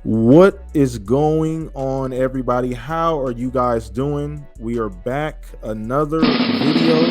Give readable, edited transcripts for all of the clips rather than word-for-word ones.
What is going on, everybody? How are you guys doing? We are back, another video.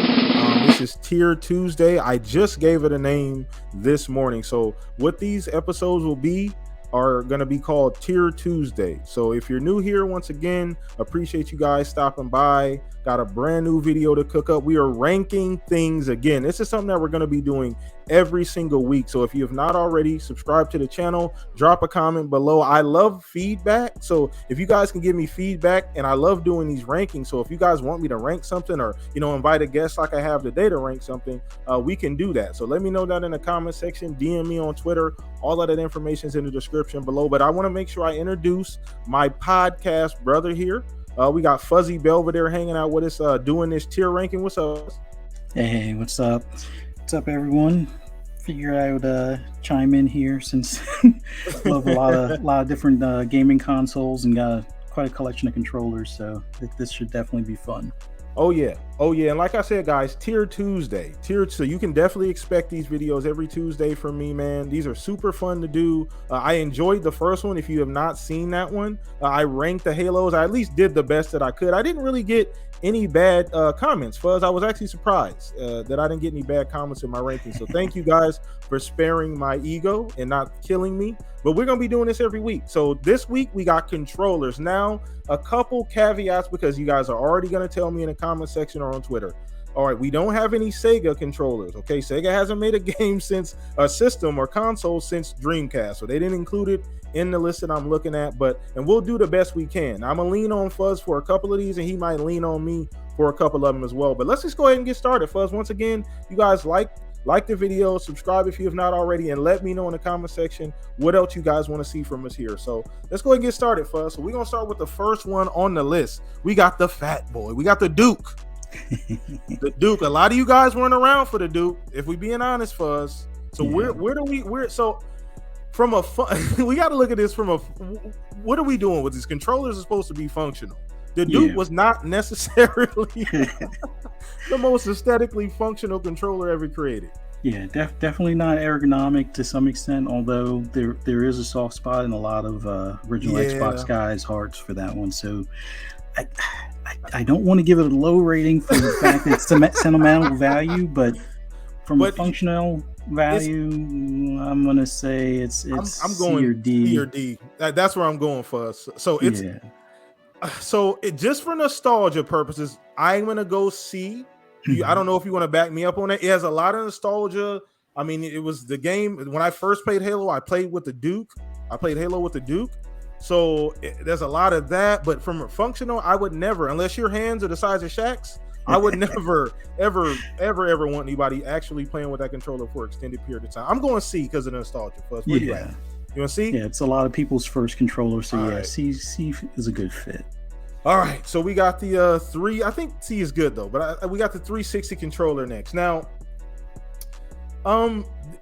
This is Tier Tuesday. I just gave it a name this morning. So what these episodes will be are going to be called Tier Tuesday. So if you're new here, once again, appreciate you guys stopping by. Got a brand new video to cook up. We are ranking things again. This is something that we're going to be doing every single week. So if you have not already, subscribe to the channel, drop a comment below. I love feedback. So if you guys can give me feedback, and I love doing these rankings. So if you guys want me to rank something, or invite a guest like I have today to rank something, we can do that. So let me know that in the comment section, DM me on Twitter. All of that information is in the description below. But I want to make sure I introduce my podcast brother here. We got Fuzzy Belvedere hanging out with us, doing this tier ranking. What's up? Hey, what's up? What's up, everyone? Figure I would chime in here since I love a lot of different gaming consoles and got quite a collection of controllers. So this should definitely be fun. Oh yeah, and like I said, guys, Tier Tuesday, so you can definitely expect these videos every Tuesday from me, man. These are super fun to do. I enjoyed the first one. If you have not seen that one, I ranked the Halos. I at least did the best that I could. I didn't really get any bad comments, Fuzz. I was actually surprised that I didn't get any bad comments in my ranking. So thank you guys for sparing my ego and not killing me. But we're going to be doing this every week. So this week we got controllers. Now, a couple caveats, because you guys are already going to tell me in the comment section or on Twitter. All right, we don't have any Sega controllers. Okay, Sega hasn't made a game since a system or console since Dreamcast. So they didn't include it in the list that I'm looking at. And we'll do the best we can. I'm going to lean on Fuzz for a couple of these, and he might lean on me for a couple of them as well. But let's just go ahead and get started, Fuzz. Once again, you guys like the video, subscribe if you have not already, and let me know in the comment section what else you guys want to see from us here. So let's go ahead and get started, Fuzz. So we're going to start with the first one on the list. We got the fat boy. We got the Duke. The Duke. A lot of you guys weren't around for the Duke, if we being honest, Fuzz. So yeah. From a fun, we got to look at this from a, what are we doing with these controllers? Are supposed to be functional. The Duke was not necessarily the most aesthetically functional controller ever created. Yeah, definitely not ergonomic to some extent, although there is a soft spot in a lot of original Xbox guys' hearts for that one. So I don't want to give it a low rating for the fact that it's sentimental value, but from a functional value, I'm gonna say it's I'm going C or D. C or D. That's where I'm going for us. So it's just for nostalgia purposes, I'm gonna go C. I don't know if you want to back me up on it. It has a lot of nostalgia. I mean, it was the game when I first played Halo. I played with the Duke. I played Halo with the Duke. So there's a lot of that. But from a functional, I would never, unless your hands are the size of Shaq's, I would never, ever want anybody actually playing with that controller for an extended period of time. I'm going C because of the nostalgia. Plus, where you at? You want to see? Yeah, it's a lot of people's first controller. So right. C is a good fit. All right, so we got the three. I think C is good though, but we got the 360 controller next. Now,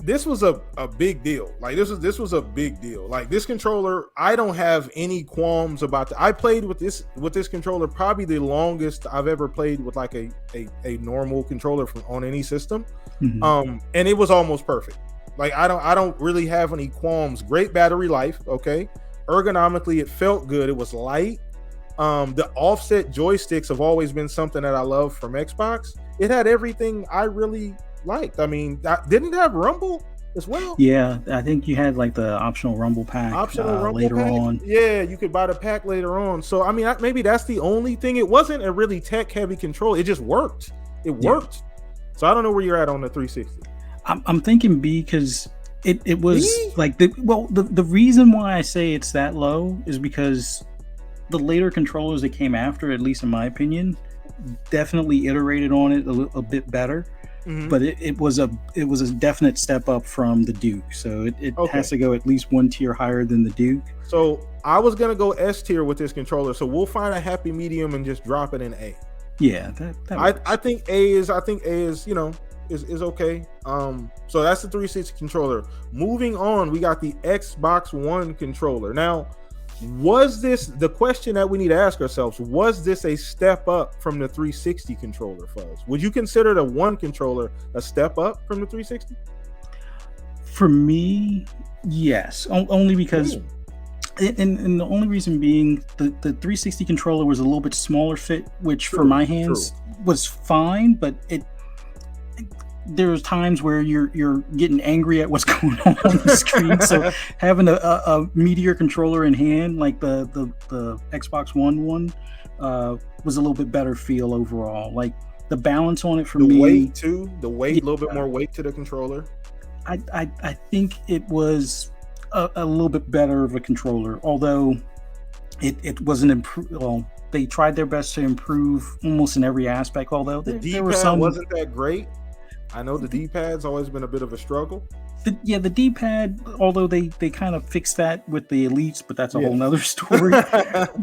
this was a big deal. Like this was a big deal. Like this controller, I don't have any qualms about I played with this controller probably the longest I've ever played with like a normal controller on any system. Mm-hmm. And it was almost perfect. Like I don't really have any qualms. Great battery life. Okay, ergonomically it felt good. It was light. The offset joysticks have always been something that I love from Xbox. It had everything I really liked. I mean, didn't it have Rumble as well? Yeah, I think you had like the optional Rumble pack later on. Yeah, you could buy the pack later on. So I mean, maybe that's the only thing. It wasn't a really tech heavy control. It just worked. It worked. So I don't know where you're at on the 360. I'm thinking B because it was B? Like the reason why I say it's that low is because the later controllers that came after, at least in my opinion, definitely iterated on it a bit better. Mm-hmm. But it was a definite step up from the Duke. So it has to go at least one tier higher than the Duke. So I was gonna go S tier with this controller. So we'll find a happy medium and just drop it in A. Yeah, I think A is is okay. So that's the 360 controller. Moving on, we got the Xbox One controller. Now, was this the question that we need to ask ourselves? Was this a step up from the 360 controller, Fuzz? Would you consider the One controller a step up from the 360? For me, yes. Only because And the only reason being the 360 controller was a little bit smaller fit, which for my hands was fine, but there's times where you're getting angry at what's going on the screen. So having a meteor controller in hand, like the Xbox One was a little bit better feel overall. Like the balance on it for me. The weight too. The weight, a little bit more weight to the controller. I think it was a little bit better of a controller, although it wasn't improved. Well, they tried their best to improve almost in every aspect. Although there were some wasn't that great. I know the D-pad's always been a bit of a struggle. The D-pad, although they kind of fixed that with the Elites, but that's a whole nother story.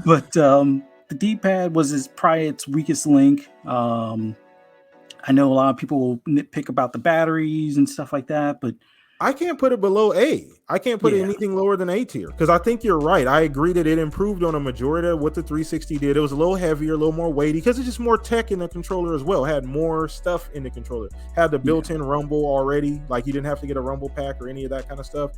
But the D-pad was probably its weakest link. I know a lot of people will nitpick about the batteries and stuff like that, but I can't put it below A. I can't put it anything lower than A tier because I think you're right. I agree that it improved on a majority of what the 360 did. It was a little heavier, a little more weighty because it's just more tech in the controller as well. It had more stuff in the controller. Had the built-in rumble already. Like you didn't have to get a rumble pack or any of that kind of stuff.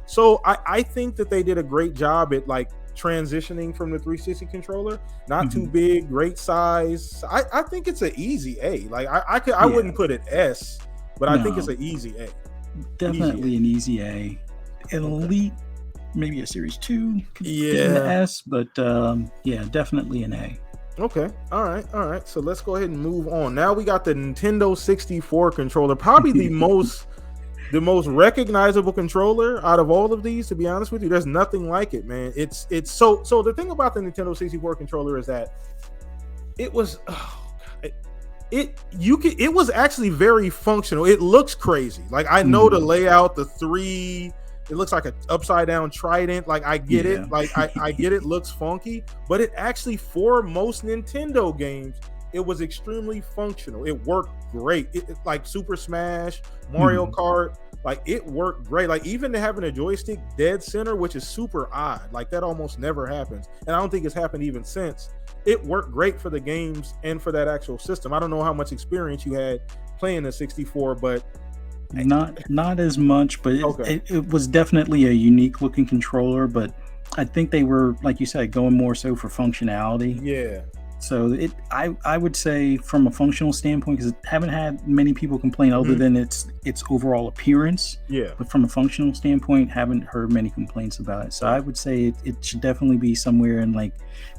So I think that they did a great job at like transitioning from the 360 controller. Not too big, great size. I think it's an easy A. Like I wouldn't put it S, but I think it's an easy A. Definitely an easy A. An Elite, maybe a Series 2 could be an S, but definitely an A. Okay, all right. So let's go ahead and move on. Now we got the Nintendo 64 controller, probably the most recognizable controller out of all of these. To be honest with you, there's nothing like it, man. It's so the thing about the Nintendo 64 controller is that it was. It was actually very functional. It looks crazy. Like I know the layout, the three, it looks like an upside down trident. Like I get it. Like I get it looks funky, but it actually for most Nintendo games, it was extremely functional. It worked great. It like Super Smash, Mario Kart, like it worked great. Like even to having a joystick dead center, which is super odd. Like that almost never happens. And I don't think it's happened even since. It worked great for the games and for that actual system. I don't know how much experience you had playing the 64, but not as much, but it was definitely a unique looking controller. But I think they were, like you said, going more so for functionality. Yeah. So I would say from a functional standpoint, because I haven't had many people complain other than its overall appearance. Yeah. But from a functional standpoint, haven't heard many complaints about it. So I would say it should definitely be somewhere in like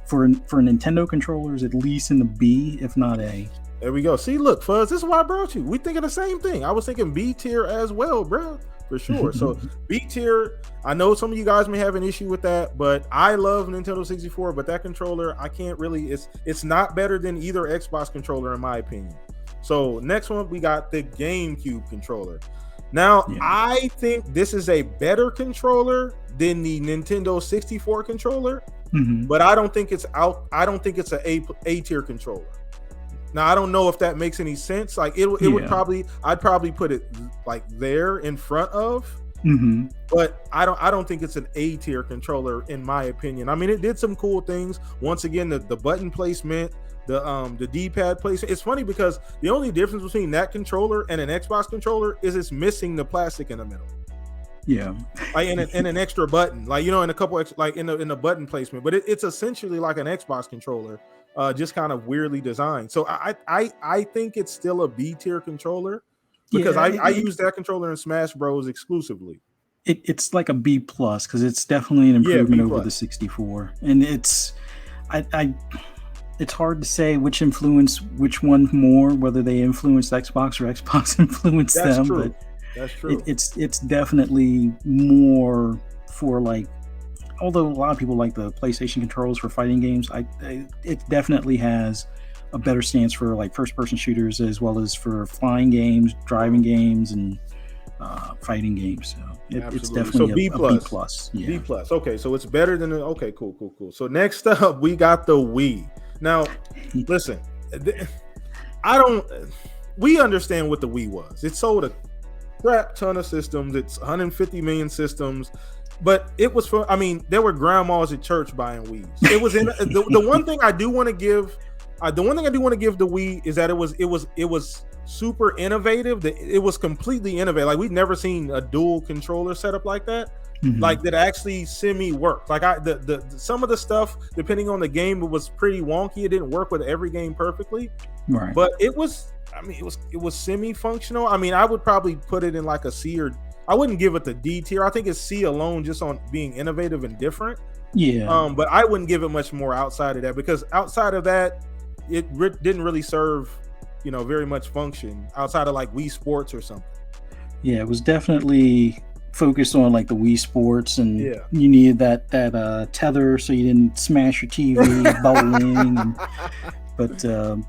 for Nintendo controllers, at least in the B, if not A. There we go. See, look, Fuzz, this is why I brought you. We thinking the same thing. I was thinking B tier as well, bro. For sure. So B tier, I know some of you guys may have an issue with that, but I love Nintendo 64, but that controller, I can't really, it's not better than either Xbox controller in my opinion. So next one, we got the GameCube controller. Now, I think this is a better controller than the Nintendo 64 controller, but I don't think it's a A tier controller. Now I don't know if that makes any sense. Like it would probably, I'd probably put it like there in front of, but I don't think it's an A tier controller in my opinion. I mean, it did some cool things. Once again, the button placement, the D-pad placement. It's funny because the only difference between that controller and an Xbox controller is it's missing the plastic in the middle. Yeah, like in an extra button, like in a couple like in the button placement, but it's essentially like an Xbox controller. Just kind of weirdly designed. So I think it's still a B tier controller because I use that controller in Smash Bros exclusively. It's like a B plus because it's definitely an improvement over the 64, and it's hard to say which one more, whether they influenced Xbox or Xbox influenced them. True. But that's true. It's definitely more for like. Although a lot of people like the PlayStation controls for fighting games, it definitely has a better stance for like first-person shooters as well as for flying games, driving games, and fighting games. So it's definitely a B plus. Yeah. B plus. Okay, so it's better than okay, cool. So next up, we got the Wii. Now, listen, we understand what the Wii was. It sold a crap ton of systems. It's 150 million systems. But it was for, I mean, there were grandmas at church buying Wii's. It was in the one thing I do want to give, the Wii is that it was super innovative. It was completely innovative. Like we've never seen a dual controller setup like that. like that actually semi worked. Like the some of the stuff, depending on the game, it was pretty wonky. It didn't work with every game perfectly, Right. but it was. I mean, it was semi functional. I mean, I would probably put it in like a C, or I wouldn't give it the D tier. I think it's C alone, just on being innovative and different. Yeah. But I wouldn't give it much more outside of that, because outside of that, it didn't really serve, very much function outside of like Wii Sports or something. Yeah, it was definitely focused on like the Wii Sports, and Yeah. you needed that tether so you didn't smash your TV bowling. But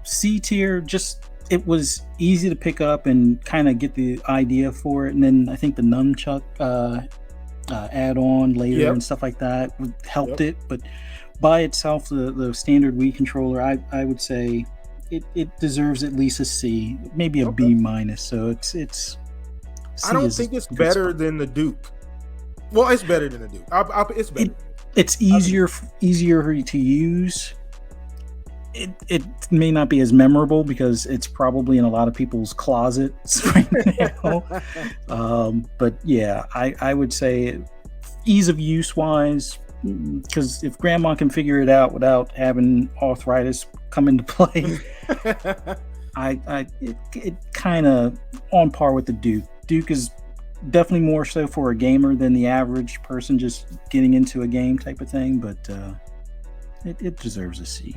C tier, just it was easy to pick up and kind of get the idea for it. And then I think the nunchuck add-on later and stuff like that helped it. But by itself, the standard Wii controller, I would say it deserves at least a C, maybe a B minus. So it's C. I don't think it's better than the Duke. Well, it's better than the Duke. It's better. It's easier to use. It may not be as memorable because it's probably in a lot of people's closets right now. But yeah, I would say ease of use wise, because if grandma can figure it out without having arthritis come into play, it kind of on par with the Duke. Duke is definitely more so for a gamer than the average person just getting into a game type of thing, but it deserves a C.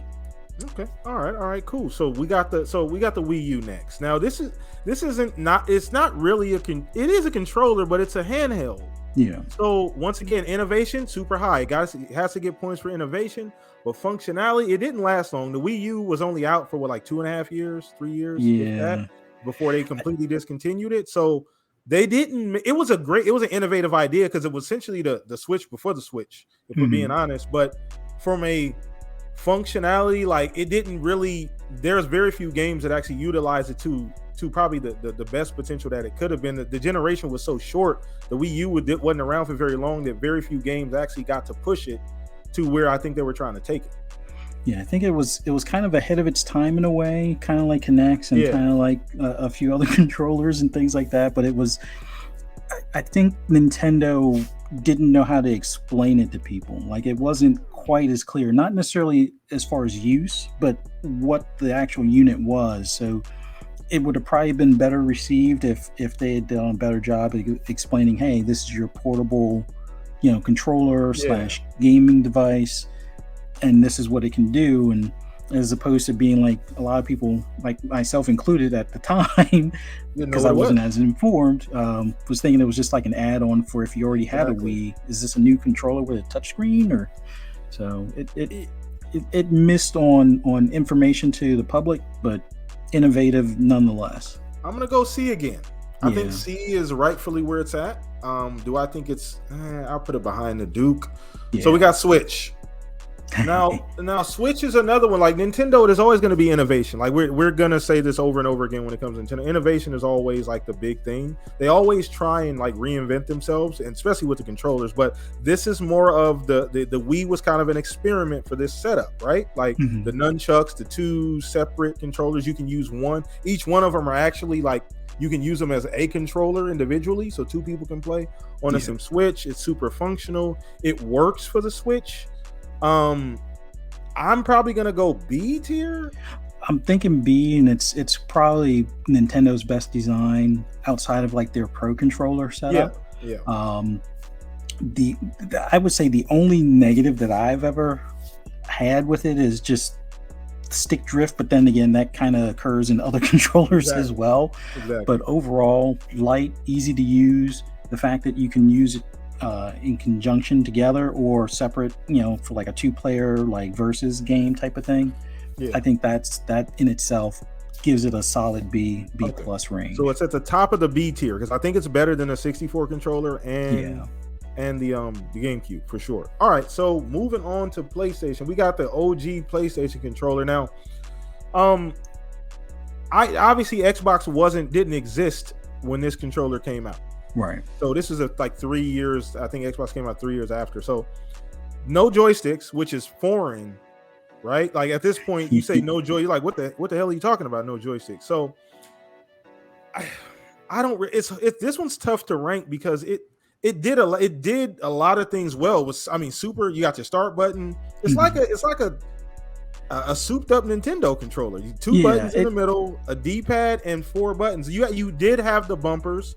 Okay. All right. Cool. So we got the Wii U next. Now it's not really it is a controller, but it's a handheld. Yeah. So once again, innovation super high. It has to get points for innovation, but functionality, it didn't last long. The Wii U was only out for like 2.5 years, 3 years, before they completely discontinued it. So it was an innovative idea, because it was essentially the Switch before the Switch, if we're being honest. But from a functionality, like it didn't really, there's very few games that actually utilize it to probably the best potential that it could have been. The generation was so short, the Wii U wasn't around for very long, that very few games actually got to push it to where I think they were trying to take it. Yeah, I think it was kind of ahead of its time in a way, kind of like Kinects and kind of like a few other controllers and things like that. But it was, I think Nintendo didn't know how to explain it to people. Like it wasn't quite as clear, not necessarily as far as use, but what the actual unit was. So it would have probably been better received if they had done a better job of explaining, hey, this is your portable, controller / gaming device, and this is what it can do. And as opposed to being like a lot of people, like myself included at the time, because I wasn't as informed, was thinking it was just like an add-on for if you already had a Wii. Is this a new controller with a touchscreen? Or so it missed on information to the public, but innovative nonetheless. I'm gonna go C again. I think C is rightfully where it's at. Do I think it's? I'll put it behind the Duke. Yeah. So we got Switch. Now Switch is another one. Like Nintendo, there's always going to be innovation. Like we're gonna say this over and over again when it comes to Nintendo. Innovation is always like the big thing. They always try and like reinvent themselves, and especially with the controllers. But this is more of the Wii was kind of an experiment for this setup, right? Like the nunchucks, the two separate controllers. You can use one. Each one of them are actually like, you can use them as a controller individually, so two people can play on the same Switch. It's super functional. It works for the Switch. I'm probably gonna go B tier. I'm thinking B, and it's probably Nintendo's best design outside of like their Pro controller setup. Yeah. I would say the only negative that I've ever had with it is just stick drift, but then again, that kind of occurs in other controllers as well. Exactly. But overall, light, easy to use. The fact that you can use it in conjunction together or separate, for like a 2-player like versus game type of thing. I think that in itself gives it a solid B plus range. So it's at the top of the B tier, because I think it's better than a 64 controller and the GameCube for sure. All right, so moving on to PlayStation, we got the OG PlayStation controller. Now, obviously Xbox didn't exist when this controller came out. Right. So this is like 3 years. I think Xbox came out 3 years after. So no joysticks, which is foreign, right? Like at this point, you say no joy. You're like, what the hell are you talking about? No joysticks. So I don't. It's this one's tough to rank because it did a lot of things well. Was I mean, super. You got your start button. It's like a souped up Nintendo controller. Two buttons in the middle, a D-pad, and 4 buttons. You did have the bumpers,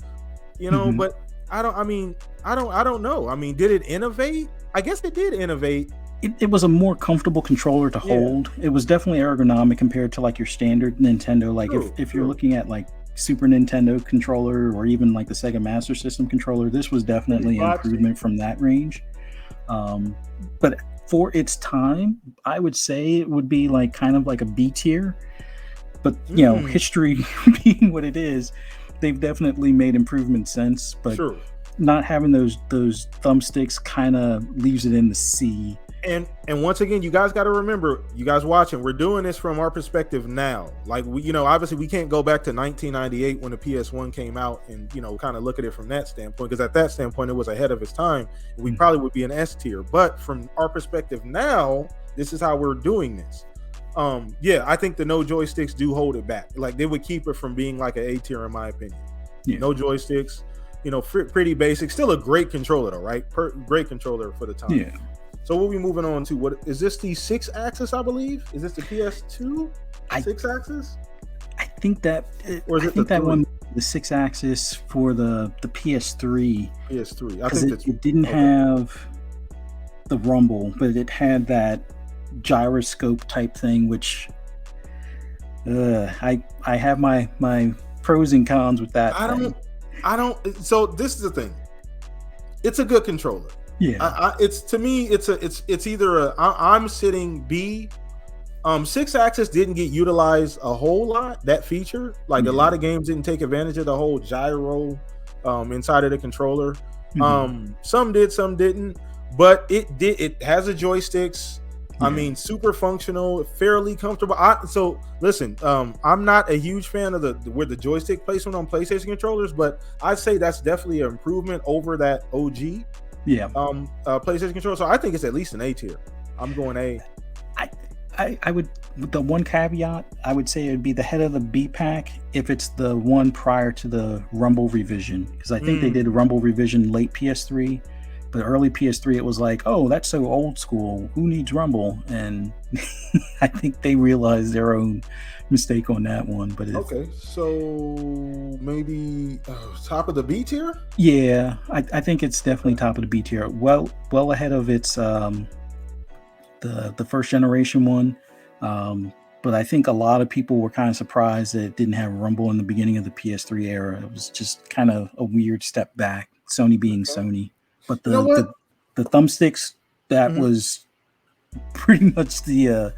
but I don't know. I mean, did it innovate? I guess it did innovate. It was a more comfortable controller to hold. It was definitely ergonomic compared to like your standard Nintendo. Like if you're looking at like Super Nintendo controller or even like the Sega Master System controller, this was definitely an improvement from that range. But for its time, I would say it would be like kind of like a B tier. But history being what it is, they've definitely made improvements since. But not having those thumbsticks kind of leaves it in the C. And once again, you guys got to remember, you guys watching, we're doing this from our perspective now. Like we, obviously we can't go back to 1998 when the PS1 came out and kind of look at it from that standpoint, because at that standpoint it was ahead of its time. We probably would be an S tier, but from our perspective now, this is how we're doing this. I think the no joysticks do hold it back. Like they would keep it from being like an A tier in my opinion. No joysticks, pretty basic. Still a great controller though, right? Great controller for the time. Yeah. So what are we moving on to? What is this? The 6-axis, I believe. Is this the PS2 6-axis? I think that. Or is it that one, the 6-axis for the PS3. PS3. I think it didn't have the rumble, but it had that gyroscope type thing, which I have my pros and cons with that. I don't. So this is the thing. It's a good controller. Yeah, it's to me, it's either I'm sitting B. 6-axis didn't get utilized a whole lot. That feature, like a lot of games didn't take advantage of the whole gyro inside of the controller. Some did, some didn't, but it did. It has the joysticks. I mean, super functional, fairly comfortable. So listen, I'm not a huge fan of the joystick placement on PlayStation controllers, but I'd say that's definitely an improvement over that OG. PlayStation controller. So I think it's at least an A tier. I'm going A. I would, with the one caveat, I would say it would be the head of the B pack if it's the one prior to the Rumble revision, because I think they did a Rumble revision late PS3, but early PS3 it was like, oh, that's so old school. Who needs Rumble? And I think they realized their own mistake on that one. But okay, so maybe top of the B tier. Yeah, I think it's definitely top of the B tier. Well ahead of its the first generation one. But I think a lot of people were kind of surprised that it didn't have Rumble in the beginning of the PS3 era. It was just kind of a weird step back. Sony being Sony, but the thumbsticks, that was pretty much the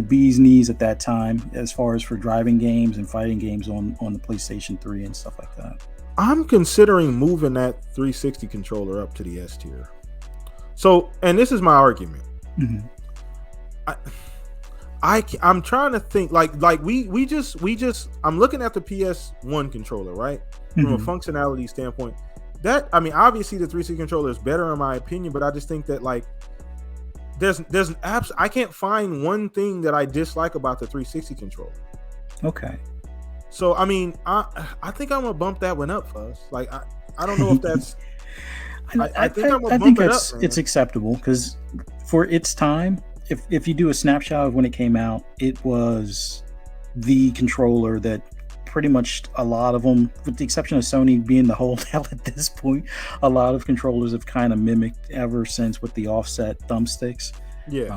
bee's knees at that time, as far as for driving games and fighting games on the PlayStation 3 and stuff like that. I'm considering moving that 360 controller up to the S tier. So, and this is my argument. I'm trying to think like we just I'm looking at the PS1 controller, right? From a functionality standpoint. That, I mean, obviously the 360 controller is better in my opinion, but I just think that like there's I can't find one thing that I dislike about the 360 controller. Okay. So I mean, I think I'm gonna bump that one up first. Like I don't know if that's I think I'm gonna bump it up. It's acceptable because for its time, if you do a snapshot of when it came out, it was the controller that pretty much a lot of them, with the exception of Sony being the holdout at this point, a lot of controllers have kind of mimicked ever since with the offset thumbsticks. It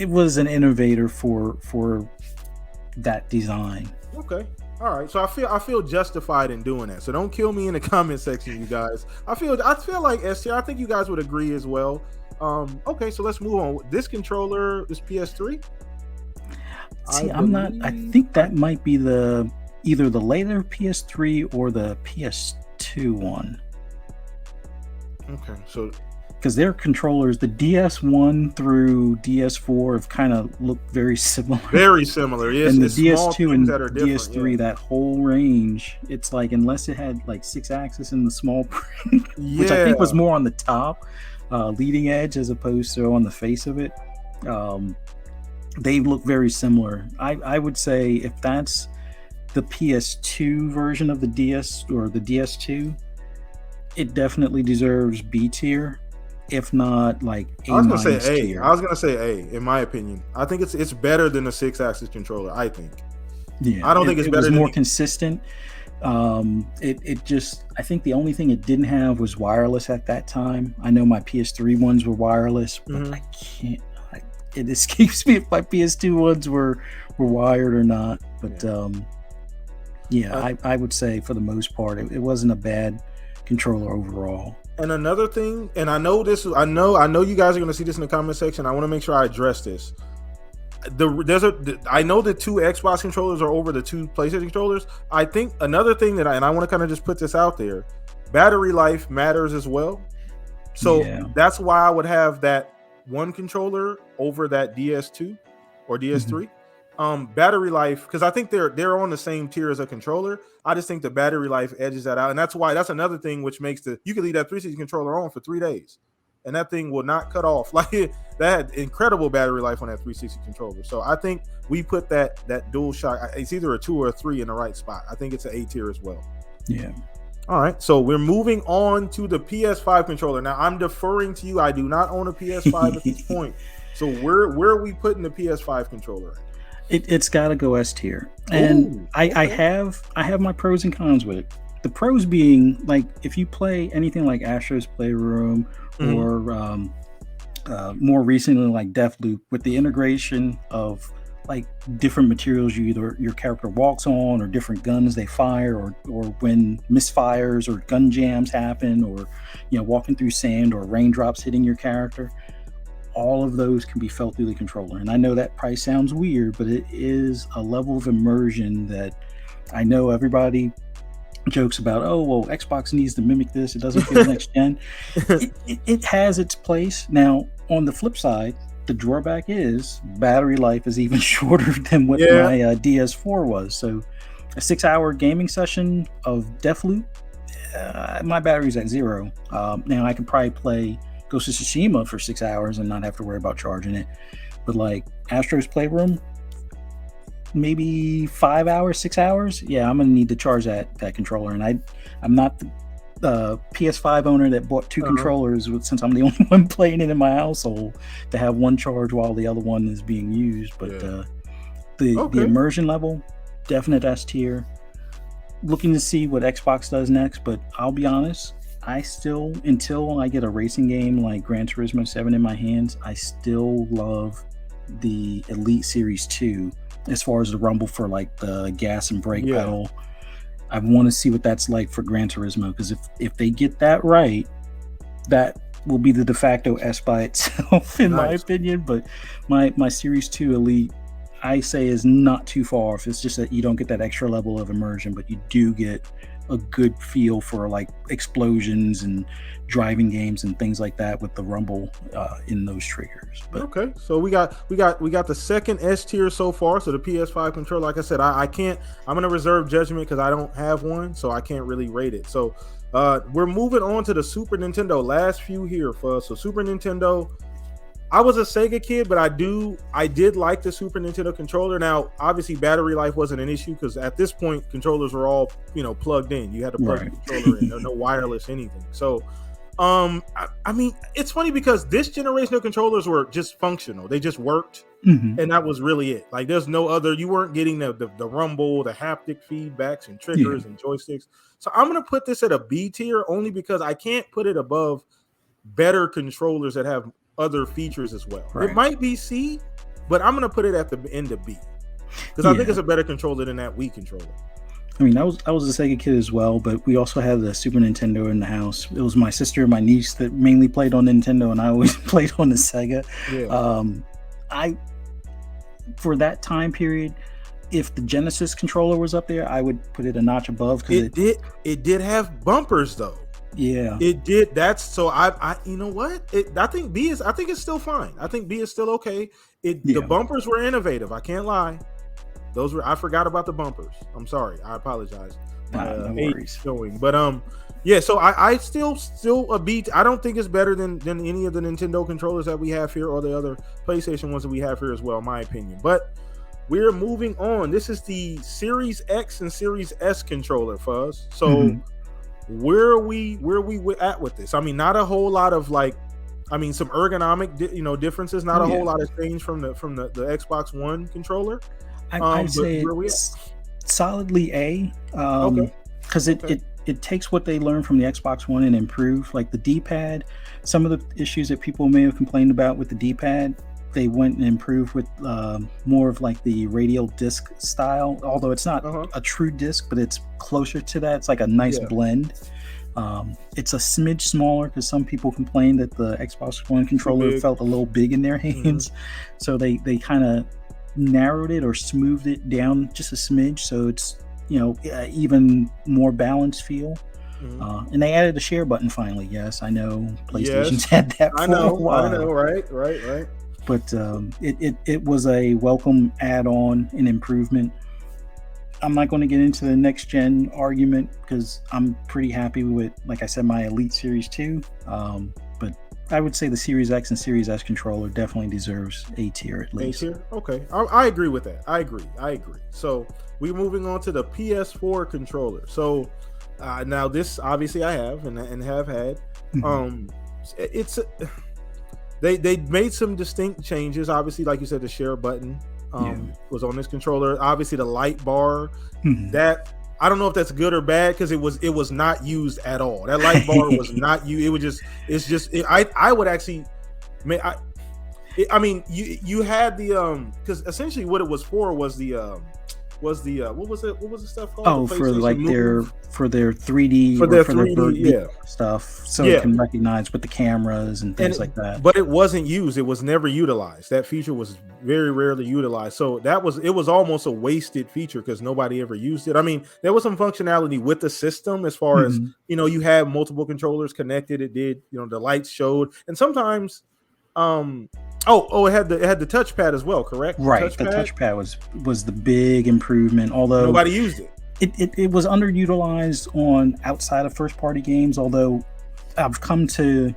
was an innovator for that design. Okay. All right, so I feel justified in doing that. So don't kill me in the comment section, you guys. I feel like S tier. I think you guys would agree as well. Okay, so let's move on. This controller is PS3. See, I think that might be either the later PS3 or the PS2 one. Okay, so because their controllers, the DS1 through DS4, have kind of looked very similar. Very similar, yes. And the DS2 and DS3, that whole range, it's like, unless it had like 6-axis in the small print, which I think was more on the top, leading edge, as opposed to on the face of it. They look very similar. I would say if that's the PS2 version of the DS or the DS2, it definitely deserves B tier, if not like A I was gonna say minus A. tier. I was gonna say A. In my opinion, I think it's better than the 6-axis controller. I think. Yeah, I don't think it's it better was than more consistent. It just, I think the only thing it didn't have was wireless at that time. I know my PS3 ones were wireless, but I can't. It escapes me if my PS2 ones were wired or not. But I would say for the most part, it wasn't a bad controller overall. And another thing, and I know you guys are going to see this in the comment section. I want to make sure I address this. I know the 2 Xbox controllers are over the 2 PlayStation controllers. I think another thing that I want to kind of just put this out there, battery life matters as well. So that's why I would have that one controller over that DS2 or DS3. Battery life, because I think they're on the same tier as a controller. I just think the battery life edges that out, and that's another thing which makes you can leave that 360 controller on for 3 days, and that thing will not cut off. Like that had incredible battery life on that 360 controller. So I think we put that DualShock. It's either a 2 or a 3 in the right spot. I think it's an A tier as well. Yeah. All right, so we're moving on to the PS5 controller. Now I'm deferring to you. I do not own a PS5 at this point. So where are we putting the PS5 controller? It's got to go S tier, and I have my pros and cons with it. The pros being, like, if you play anything like Astro's Playroom or more recently like Deathloop, with the integration of like different materials your character walks on, or different guns they fire, or when misfires or gun jams happen, or walking through sand or raindrops hitting your character, all of those can be felt through the controller. And I know that price sounds weird, but it is a level of immersion that I know everybody jokes about. Oh, well, Xbox needs to mimic this. It doesn't feel next gen. It has its place. Now, on the flip side, the drawback is battery life is even shorter than what my DS4 was. So a 6-hour gaming session of Deathloop, my battery's at 0. Now I can probably play Ghost of Tsushima for 6 hours and not have to worry about charging it. But like Astro's Playroom, maybe 5 hours, 6 hours. Yeah, I'm gonna need to charge that controller. And I'm not the PS5 owner that bought 2 controllers, since I'm the only one playing it in my household, to have one charge while the other one is being used. But the immersion level, definite S tier. Looking to see what Xbox does next, but I'll be honest, I still, until I get a racing game like Gran Turismo 7 in my hands, I still love the Elite Series 2 as far as the rumble for like the gas and brake pedal. I want to see what that's like for Gran Turismo, because if they get that right, that will be the de facto S by itself in my opinion. But my Series 2 Elite, I say, is not too far off. It's just that you don't get that extra level of immersion, but you do get a good feel for like explosions and driving games and things like that with the rumble in those triggers. But okay, so we got the second S tier so far. So the PS5 controller, like I said, I can't. I'm gonna reserve judgment because I don't have one, so I can't really rate it. So we're moving on to the Super Nintendo. Last few here for us. So Super Nintendo. I was a Sega kid, but I did like the Super Nintendo controller. Now, obviously, battery life wasn't an issue because at this point, controllers were all plugged in. You had to plug the controller in. No wireless anything. So, I mean, it's funny because this generation of controllers were just functional. They just worked, and that was really it. Like, there's no other. You weren't getting the rumble, the haptic feedbacks, and triggers and joysticks. So I'm gonna put this at a B tier only because I can't put it above better controllers that have other features as well. It might be C, but I'm gonna put it at the end of B because I think it's a better controller than that Wii controller. I mean, I was a Sega kid as well, but we also had the Super Nintendo in the house. It was my sister and my niece that mainly played on Nintendo, and I always played on the Sega. For that time period, if the Genesis controller was up there, I would put it a notch above. Because it did have bumpers though. Yeah, it did. That's so I you know what? I think it's still fine. I think B is still okay. The bumpers were innovative. I can't lie. I forgot about the bumpers. I'm sorry. I apologize. No worries. Showing. But so I still a B. I don't think it's better than any of the Nintendo controllers that we have here or the other PlayStation ones that we have here as well, in my opinion. But we're moving on. This is the Series X and Series S controller, Fuzz. So where are we at with this? I mean, not a whole lot of like, I mean, some ergonomic differences. Not a whole lot of change from the Xbox One controller. I'd say it's solidly A. Because it takes what they learned from the Xbox One and improve, like the D-pad. Some of the issues that people may have complained about with the D-pad, they went and improved with more of like the radial disc style, although it's not a true disc, but it's closer to that. It's like a nice blend. It's a smidge smaller because some people complained that the Xbox One controller felt a little big in their hands. So they kind of narrowed it or smoothed it down just a smidge, so it's even more balanced feel. And they added a share button finally. Yes, I know PlayStation's had that for a while. I know, right. But it was a welcome add-on and improvement. I'm not going to get into the next gen argument because I'm pretty happy with, like I said, my Elite Series 2. But I would say the Series X and Series S controller definitely deserves A tier at least. A tier? Okay. I agree with that. I agree. So we're moving on to the Ps4 controller. So now this obviously I have and have had. It's they made some distinct changes. Obviously, like you said, the share button was on this controller. Obviously, the light bar that I don't know if that's good or bad because it was not used at all. That light bar was not used. I would actually, I mean, you had the because essentially what it was for was the what was the stuff called? Oh, for like their 3D for their 3D stuff, so it can recognize with the cameras and things like that. But it wasn't used. It was never utilized. That feature was very rarely utilized. So it was almost a wasted feature because nobody ever used it. I mean, there was some functionality with the system as far as you had multiple controllers connected. It did the lights showed, and sometimes it had the touchpad as well, correct? Right, the touchpad was the big improvement. Although nobody used it. It was underutilized on outside of first party games. Although I've come to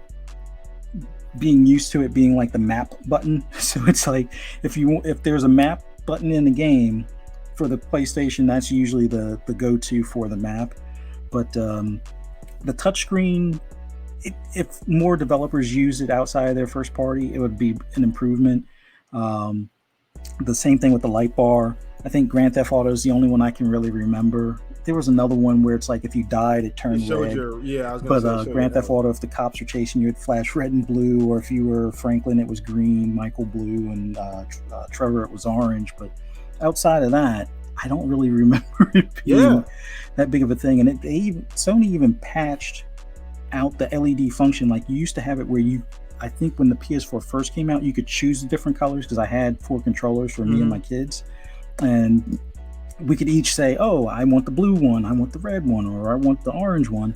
being used to it being like the map button. So it's like if there's a map button in the game for the PlayStation, that's usually the go-to for the map. But the touchscreen, if more developers use it outside of their first party, it would be an improvement. The same thing with the light bar. I think Grand Theft Auto is the only one I can really remember. There was another one where it's like if you died, it turned red. Grand Theft Auto, if the cops were chasing you, it flashed red and blue, or if you were Franklin, it was green, Michael blue, and Trevor, it was orange. But outside of that, I don't really remember it being that big of a thing. And Sony even patched out the LED function. Like you used to have it where I think when the PS4 first came out, you could choose the different colors because I had 4 controllers for me and my kids. And we could each say, oh, I want the blue one, I want the red one, or I want the orange one.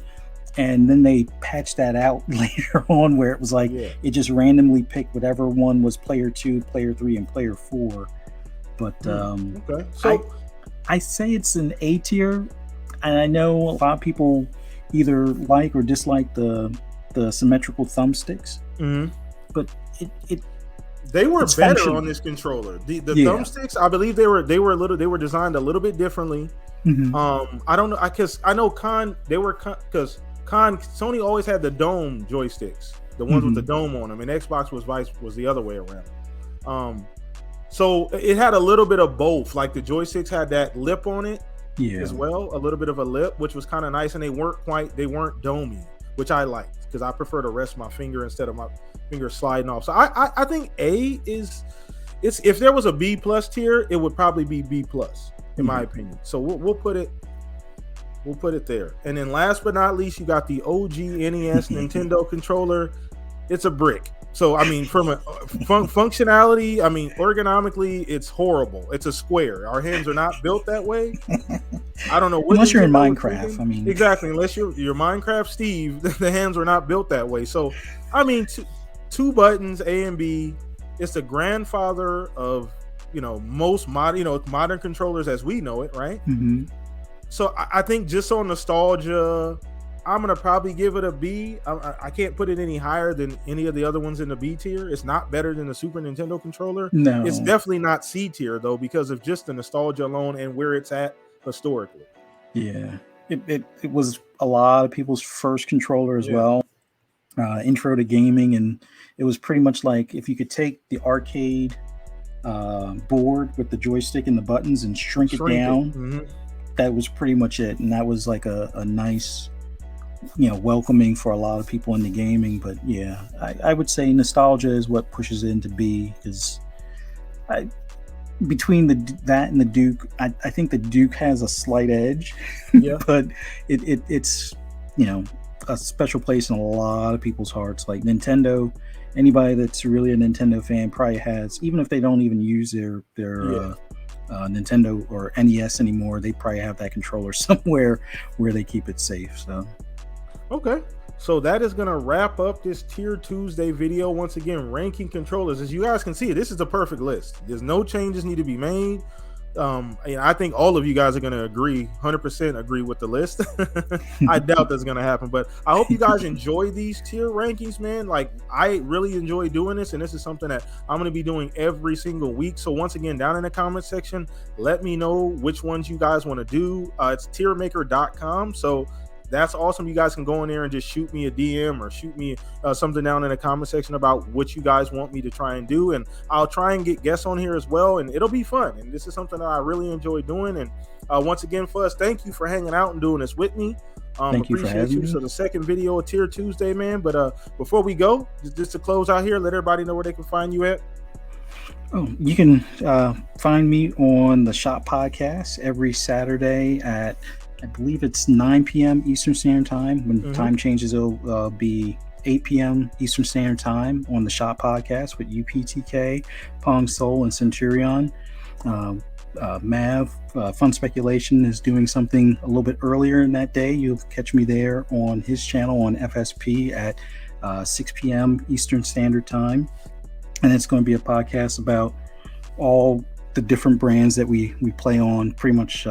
And then they patched that out later on where it was like it just randomly picked whatever one was player 2, player 3, and player 4. But okay. So I say it's an A tier, and I know a lot of people either like or dislike the symmetrical thumbsticks. But they were better on this controller. The thumbsticks, I believe they were designed a little bit differently. I don't know, because I know Sony always had the dome joysticks, the ones with the dome on them, and Xbox was the other way around. So it had a little bit of both. Like the joysticks had that lip on it as well, a little bit of a lip, which was kind of nice, and they weren't domey, which I liked because I prefer to rest my finger instead of my finger sliding off. So I think A is, if there was a B plus tier, it would probably be B plus in my opinion. So we'll put it there. And then last but not least, you got the OG NES Nintendo controller. It's a brick. So I mean, from a functionality, I mean, ergonomically, it's horrible. It's a square. Our hands are not built that way. I don't know what, unless you're in Minecraft. I mean, exactly. Unless you're Minecraft Steve, the hands are not built that way. So I mean, two buttons, A and B. It's the grandfather of most modern controllers as we know it, right? So I think just on nostalgia, I'm gonna probably give it a B. I can't put it any higher than any of the other ones in the B tier. It's not better than the Super Nintendo controller. It's No. definitely not C tier though, because of just the nostalgia alone and where it's at historically. Yeah. It was a lot of people's first controller as Yeah, well. Intro to gaming, and it was pretty much like if you could take the arcade board with the joystick and the buttons and shrink it shrink it. down, that was pretty much it. And that was like a nice, welcoming for a lot of people into gaming. But yeah, I would say nostalgia is what pushes it into B, because between that and the Duke, I think the Duke has a slight edge. Yeah. But it's a special place in a lot of people's hearts. Like Nintendo, anybody that's really a Nintendo fan probably has, even if they don't even use their Nintendo or NES anymore, they probably have that controller somewhere where they keep it safe. So Okay. So that is going to wrap up this Tier Tuesday video. Once again, ranking controllers. As you guys can see, this is the perfect list. There's no changes need to be made. And I think all of you guys are going to agree, 100% agree with the list. I doubt that's going to happen, but I hope you guys enjoy these tier rankings, man. Like, I really enjoy doing this, and this is something that I'm going to be doing every single week. So once again, down in the comment section, let me know which ones you guys want to do. It's tiermaker.com. So that's awesome. You guys can go in there and just shoot me a DM or shoot me something down in the comment section about what you guys want me to try and do. And I'll try and get guests on here as well. And it'll be fun. And this is something that I really enjoy doing. And once again, Fuzz, thank you for hanging out and doing this with me. Thank you for having me. So the second video of Tier Tuesday, man. But before we go, just to close out here, let everybody know where they can find you at. Oh, you can find me on the Shop Podcast every Saturday at, I believe it's 9 p.m. Eastern Standard Time. When time changes, it'll be 8 p.m. Eastern Standard Time on the Shop Podcast with UPTK, Pong Soul, and Centurion. Mav, Fun Speculation, is doing something a little bit earlier in that day. You'll catch me there on his channel on FSP at 6 p.m. Eastern Standard Time. And it's going to be a podcast about all the different brands that we play on, pretty much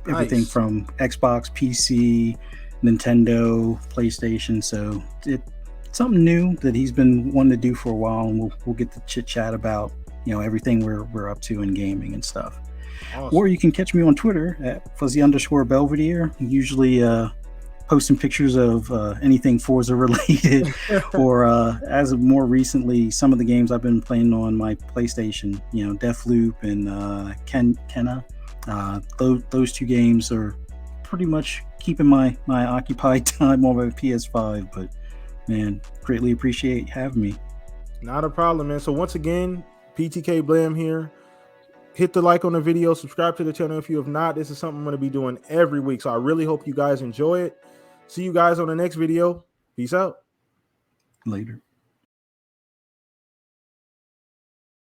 everything from Xbox, PC, Nintendo, PlayStation. So it's something new that he's been wanting to do for a while, and we'll get to chit chat about everything we're up to in gaming and stuff. Awesome. Or you can catch me on Twitter at fuzzy_Belvedere. Usually posting pictures of anything Forza related, or as of more recently, some of the games I've been playing on my PlayStation. Deathloop and Kenna. Those two games are pretty much keeping my occupied time on my PS5. But man, greatly appreciate having me. Not a problem, man. So once again, PTK Blam here. Hit the like on the video, subscribe to the channel if you have not. This is something I'm going to be doing every week, so I really hope you guys enjoy it. See you guys on the next video. Peace out. Later.